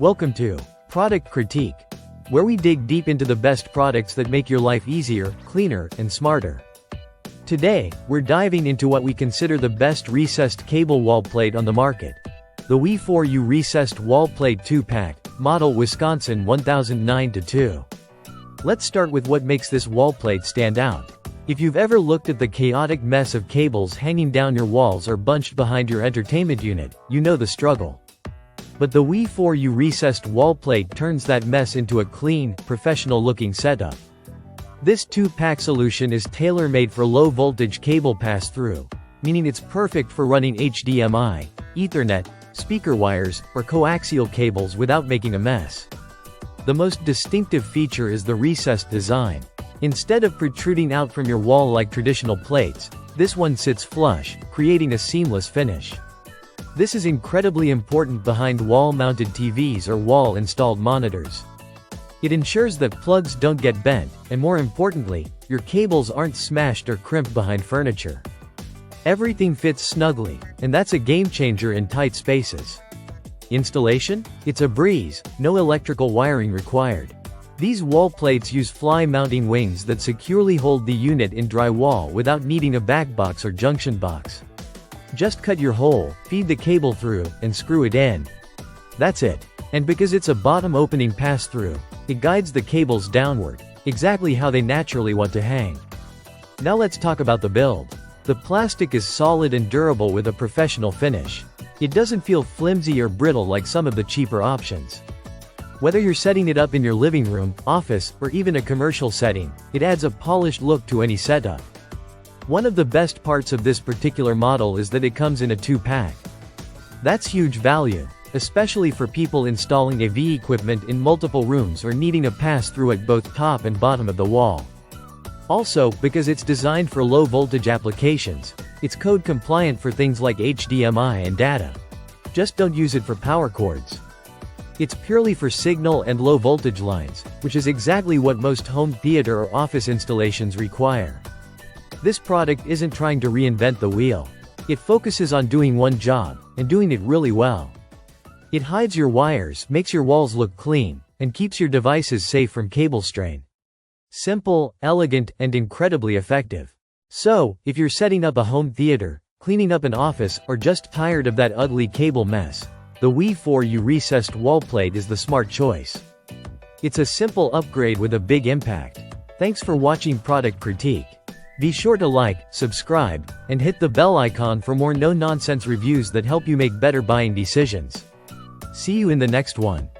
Welcome to Product Critique, where we dig deep into the best products that make your life easier, cleaner, and smarter. Today, we're diving into what we consider the best recessed cable wall plate on the market. The Wi4you Recessed Wall Plate 2-Pack, Model Wisconsin 1009-2. Let's start with what makes this wall plate stand out. If you've ever looked at the chaotic mess of cables hanging down your walls or bunched behind your entertainment unit, you know the struggle. But the Wi4you Recessed Wall Plate turns that mess into a clean, professional-looking setup. This 2-pack solution is tailor-made for low-voltage cable pass-through, meaning it's perfect for running HDMI, Ethernet, speaker wires, or coaxial cables without making a mess. The most distinctive feature is the recessed design. Instead of protruding out from your wall like traditional plates, this one sits flush, creating a seamless finish. This is incredibly important behind wall-mounted TVs or wall-installed monitors. It ensures that plugs don't get bent, and more importantly, your cables aren't smashed or crimped behind furniture. Everything fits snugly, and that's a game-changer in tight spaces. Installation? It's a breeze, no electrical wiring required. These wall plates use fly mounting wings that securely hold the unit in drywall without needing a backbox or junction box. Just cut your hole, feed the cable through, and screw it in. That's it. And because it's a bottom opening pass-through, it guides the cables downward, exactly how they naturally want to hang. Now let's talk about the build. The plastic is solid and durable with a professional finish. It doesn't feel flimsy or brittle like some of the cheaper options. Whether you're setting it up in your living room, office, or even a commercial setting, it adds a polished look to any setup. One of the best parts of this particular model is that it comes in a 2-pack. That's huge value, especially for people installing AV equipment in multiple rooms or needing a pass-through at both top and bottom of the wall. Also, because it's designed for low-voltage applications, it's code-compliant for things like HDMI and data. Just don't use it for power cords. It's purely for signal and low-voltage lines, which is exactly what most home theater or office installations require. This product isn't trying to reinvent the wheel. It focuses on doing one job, and doing it really well. It hides your wires, makes your walls look clean, and keeps your devices safe from cable strain. Simple, elegant, and incredibly effective. So, if you're setting up a home theater, cleaning up an office, or just tired of that ugly cable mess, the Wi4you Recessed Wall Plate is the smart choice. It's a simple upgrade with a big impact. Thanks for watching Product Critique. Be sure to like, subscribe, and hit the bell icon for more no-nonsense reviews that help you make better buying decisions. See you in the next one.